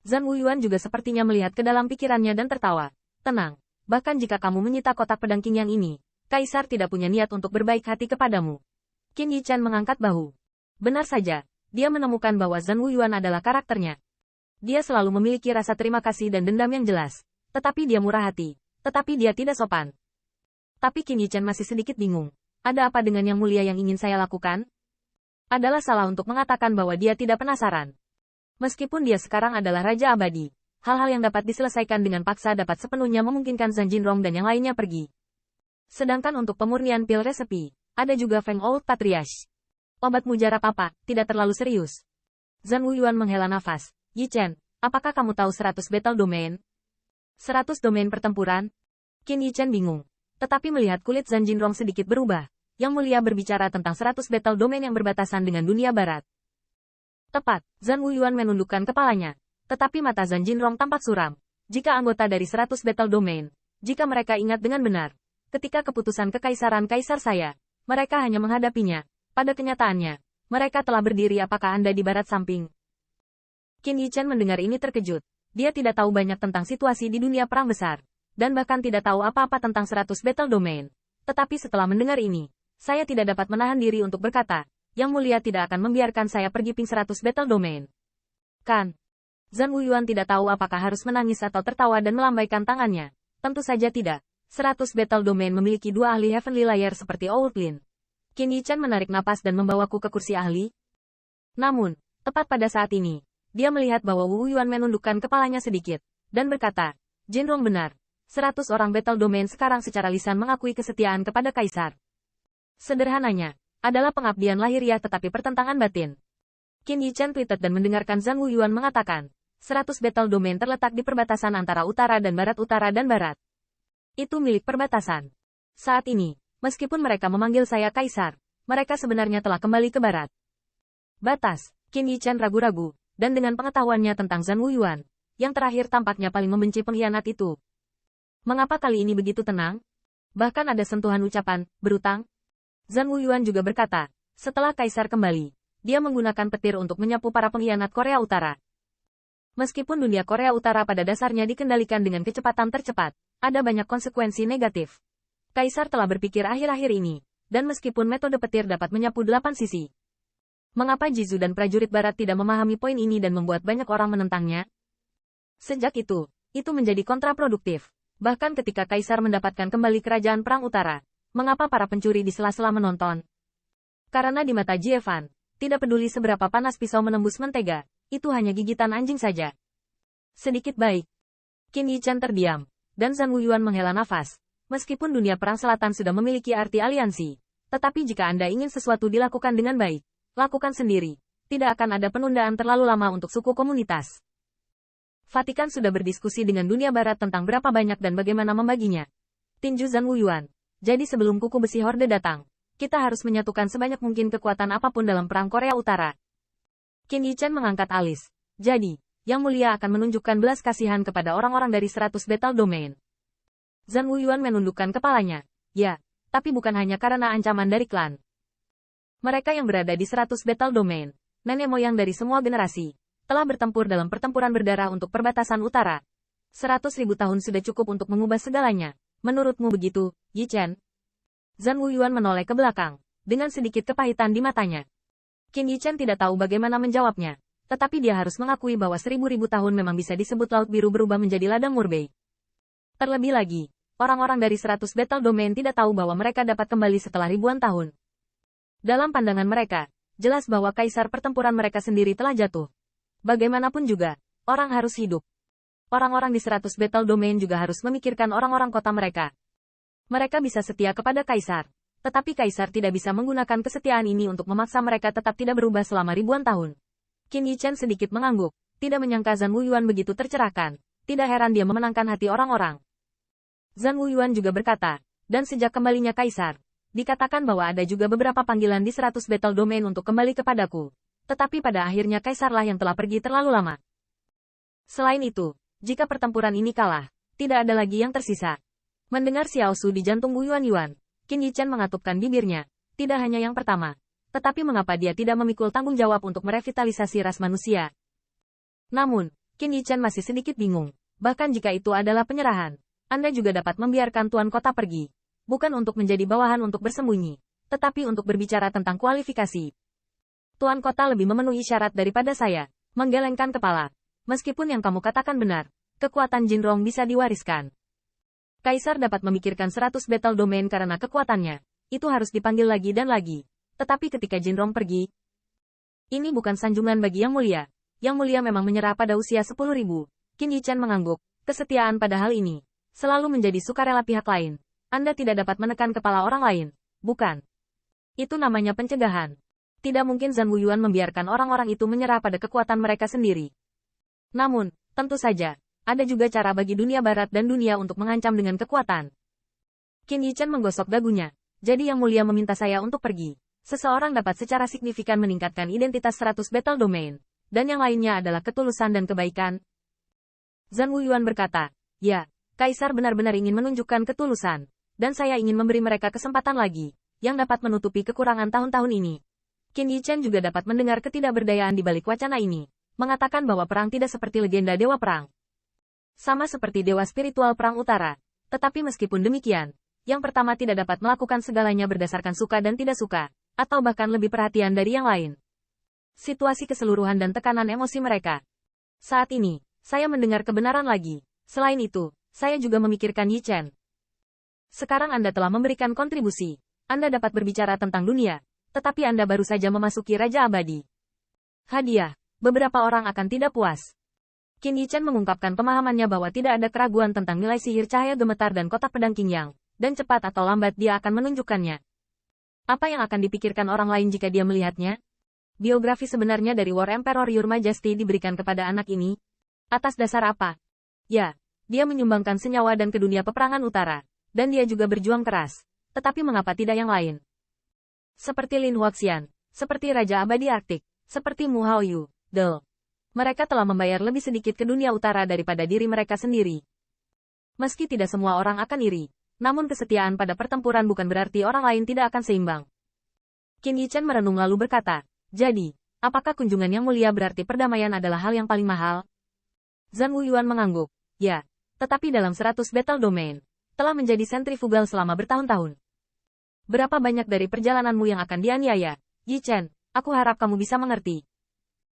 Zhan Wuyuan juga sepertinya melihat ke dalam pikirannya dan tertawa. Tenang, bahkan jika kamu menyita kotak pedang Qin Yang ini, Kaisar tidak punya niat untuk berbaik hati kepadamu. Qin Yichan mengangkat bahu. Benar saja, dia menemukan bahwa Zhan Wuyuan adalah karakternya. Dia selalu memiliki rasa terima kasih dan dendam yang jelas. Tetapi dia murah hati. Tetapi dia tidak sopan. Tapi Qin Yichan masih sedikit bingung. Ada apa dengan yang mulia yang ingin saya lakukan? Adalah salah untuk mengatakan bahwa dia tidak penasaran. Meskipun dia sekarang adalah Raja Abadi, hal-hal yang dapat diselesaikan dengan paksa dapat sepenuhnya memungkinkan Zhan Jinrong dan yang lainnya pergi. Sedangkan untuk pemurnian pil resepi, ada juga Feng Old Patriarch. Obat mujarab apa, tidak terlalu serius. Zhan Wuyuan menghela nafas. Yi Chen, apakah kamu tahu 100 battle domain? 100 domain pertempuran? Qin Yi Chen bingung. Tetapi melihat kulit Zhan Jinrong sedikit berubah, Yang Mulia berbicara tentang 100 battle domain yang berbatasan dengan dunia barat. Tepat, Zhan Wuyuan menundukkan kepalanya. Tetapi mata Zhan Jinrong tampak suram. Jika anggota dari 100 battle domain, jika mereka ingat dengan benar, ketika keputusan kekaisaran kaisar saya, mereka hanya menghadapinya. Pada kenyataannya, mereka telah berdiri. Apakah Anda di barat samping? Qin Yichan mendengar ini terkejut. Dia tidak tahu banyak tentang situasi di dunia perang besar, dan bahkan tidak tahu apa-apa tentang 100 battle domain. Tetapi setelah mendengar ini, saya tidak dapat menahan diri untuk berkata, Yang Mulia tidak akan membiarkan saya pergi ping 100 battle domain. Kan? Zhan Wuyuan tidak tahu apakah harus menangis atau tertawa dan melambaikan tangannya. Tentu saja tidak. 100 battle domain memiliki dua ahli heavenly layer seperti Owlin. Qin Yichan menarik napas dan membawaku ke kursi ahli. Namun, tepat pada saat ini, dia melihat bahwa Wu Yuan menundukkan kepalanya sedikit, dan berkata, Jinrong benar. 100 orang battle domain sekarang secara lisan mengakui kesetiaan kepada Kaisar. Sederhananya, adalah pengabdian lahiriah tetapi pertentangan batin. Qin Yichan tweeted dan mendengarkan Zhan Wuyuan mengatakan, 100 battle domain terletak di perbatasan antara utara dan barat. Itu milik perbatasan. Saat ini, meskipun mereka memanggil saya Kaisar, mereka sebenarnya telah kembali ke barat. Batas, Qin Yichan ragu-ragu, dan dengan pengetahuannya tentang Zhan Wuyuan, yang terakhir tampaknya paling membenci pengkhianat itu. Mengapa kali ini begitu tenang? Bahkan ada sentuhan ucapan, berutang. Zhan Wuyuan juga berkata, setelah Kaisar kembali, dia menggunakan petir untuk menyapu para pengkhianat Korea Utara. Meskipun dunia Korea Utara pada dasarnya dikendalikan dengan kecepatan tercepat, ada banyak konsekuensi negatif. Kaisar telah berpikir akhir-akhir ini, dan meskipun metode petir dapat menyapu 8 sisi. Mengapa Jizu dan prajurit barat tidak memahami poin ini dan membuat banyak orang menentangnya? Sejak itu menjadi kontraproduktif. Bahkan ketika Kaisar mendapatkan kembali kerajaan perang utara, mengapa para pencuri di sela-sela menonton? Karena di mata Jievan, tidak peduli seberapa panas pisau menembus mentega, itu hanya gigitan anjing saja. Sedikit baik. Qin Yichan terdiam, dan Zhan Wuyuan menghela nafas. Meskipun dunia perang selatan sudah memiliki arti aliansi, tetapi jika Anda ingin sesuatu dilakukan dengan baik, lakukan sendiri. Tidak akan ada penundaan terlalu lama untuk suku komunitas. Vatikan sudah berdiskusi dengan dunia barat tentang berapa banyak dan bagaimana membaginya. Tinju Zhan Wuyuan. Jadi sebelum kuku besi Horde datang, kita harus menyatukan sebanyak mungkin kekuatan apapun dalam perang Korea Utara. Qin Yichan mengangkat alis. Jadi, Yang Mulia akan menunjukkan belas kasihan kepada orang-orang dari 100 battle domain. Zhan Wuyuan menundukkan kepalanya. Ya, tapi bukan hanya karena ancaman dari klan. Mereka yang berada di 100 battle domain, nenek moyang dari semua generasi, telah bertempur dalam pertempuran berdarah untuk perbatasan utara. 100.000 tahun sudah cukup untuk mengubah segalanya. Menurutmu begitu, Yi Chen? Zhan Wuyuan menoleh ke belakang, dengan sedikit kepahitan di matanya. Qin Yichan tidak tahu bagaimana menjawabnya, tetapi dia harus mengakui bahwa 1000 tahun memang bisa disebut Laut Biru berubah menjadi ladang Murbei. Terlebih lagi, orang-orang dari 100 battle domain tidak tahu bahwa mereka dapat kembali setelah ribuan tahun. Dalam pandangan mereka, jelas bahwa kaisar pertempuran mereka sendiri telah jatuh. Bagaimanapun juga, orang harus hidup. Orang-orang di 100 battle domain juga harus memikirkan orang-orang kota mereka. Mereka bisa setia kepada kaisar, tetapi kaisar tidak bisa menggunakan kesetiaan ini untuk memaksa mereka tetap tidak berubah selama ribuan tahun. Qin Yichan sedikit mengangguk, tidak menyangka Zhan Wuyuan begitu tercerahkan. Tidak heran dia memenangkan hati orang-orang. Zhan Wuyuan juga berkata, dan sejak kembalinya kaisar, dikatakan bahwa ada juga beberapa panggilan di 100 battle domain untuk kembali kepadaku. Tetapi pada akhirnya kaisarlah yang telah pergi terlalu lama. Selain itu, jika pertempuran ini kalah, tidak ada lagi yang tersisa. Mendengar Xiao Su di jantung Wu Yuan, Qin Yichan mengatupkan bibirnya. Tidak hanya yang pertama, tetapi mengapa dia tidak memikul tanggung jawab untuk merevitalisasi ras manusia? Namun, Qin Yichen masih sedikit bingung. Bahkan jika itu adalah penyerahan, Anda juga dapat membiarkan Tuan Kota pergi. Bukan untuk menjadi bawahan untuk bersembunyi, tetapi untuk berbicara tentang kualifikasi. Tuan Kota lebih memenuhi syarat daripada saya. Menggelengkan kepala. Meskipun yang kamu katakan benar, kekuatan Jinrong bisa diwariskan. Kaisar dapat memikirkan 100 battle domain karena kekuatannya. Itu harus dipanggil lagi dan lagi. Tetapi ketika Jinrong pergi, ini bukan sanjungan bagi Yang Mulia. Yang Mulia memang menyerah pada usia 10.000. Qin Yichen mengangguk. Kesetiaan pada hal ini selalu menjadi sukarela pihak lain. Anda tidak dapat menekan kepala orang lain, bukan? Itu namanya pencegahan. Tidak mungkin Zhan Wuyuan membiarkan orang-orang itu menyerah pada kekuatan mereka sendiri. Namun, tentu saja, ada juga cara bagi dunia barat dan dunia untuk mengancam dengan kekuatan. Qin Yichen menggosok dagunya. Jadi Yang Mulia meminta saya untuk pergi. Seseorang dapat secara signifikan meningkatkan identitas 100 battle domain. Dan yang lainnya adalah ketulusan dan kebaikan. Zhan Wuyuan berkata, ya, Kaisar benar-benar ingin menunjukkan ketulusan. Dan saya ingin memberi mereka kesempatan lagi, yang dapat menutupi kekurangan tahun-tahun ini. Qin Yichen juga dapat mendengar ketidakberdayaan di balik wacana ini, mengatakan bahwa perang tidak seperti legenda dewa perang. Sama seperti dewa spiritual perang utara. Tetapi meskipun demikian, yang pertama tidak dapat melakukan segalanya berdasarkan suka dan tidak suka, atau bahkan lebih perhatian dari yang lain. Situasi keseluruhan dan tekanan emosi mereka. Saat ini, saya mendengar kebenaran lagi. Selain itu, saya juga memikirkan Yichen. Sekarang Anda telah memberikan kontribusi. Anda dapat berbicara tentang dunia, tetapi Anda baru saja memasuki Raja Abadi. Hadiah, beberapa orang akan tidak puas. Qin Yichen mengungkapkan pemahamannya bahwa tidak ada keraguan tentang nilai sihir cahaya gemetar dan kotak pedang Qingyang, dan cepat atau lambat dia akan menunjukkannya. Apa yang akan dipikirkan orang lain jika dia melihatnya? Biografi sebenarnya dari War Emperor Your Majesty diberikan kepada anak ini. Atas dasar apa? Ya, dia menyumbangkan senyawa dan ke dunia peperangan utara. Dan dia juga berjuang keras. Tetapi mengapa tidak yang lain? Seperti Lin Huaxian, seperti Raja Abadi Arktik, seperti Mu Haoyu, Del. Mereka telah membayar lebih sedikit ke dunia utara daripada diri mereka sendiri. Meski tidak semua orang akan iri, namun kesetiaan pada pertempuran bukan berarti orang lain tidak akan seimbang. Qin Yichen merenung lalu berkata, jadi, apakah kunjungan Yang Mulia berarti perdamaian adalah hal yang paling mahal? Zhan Wuyuan mengangguk, ya, tetapi dalam 100 battle domain, telah menjadi sentrifugal selama bertahun-tahun. Berapa banyak dari perjalananmu yang akan dianiaya? Yichen, aku harap kamu bisa mengerti.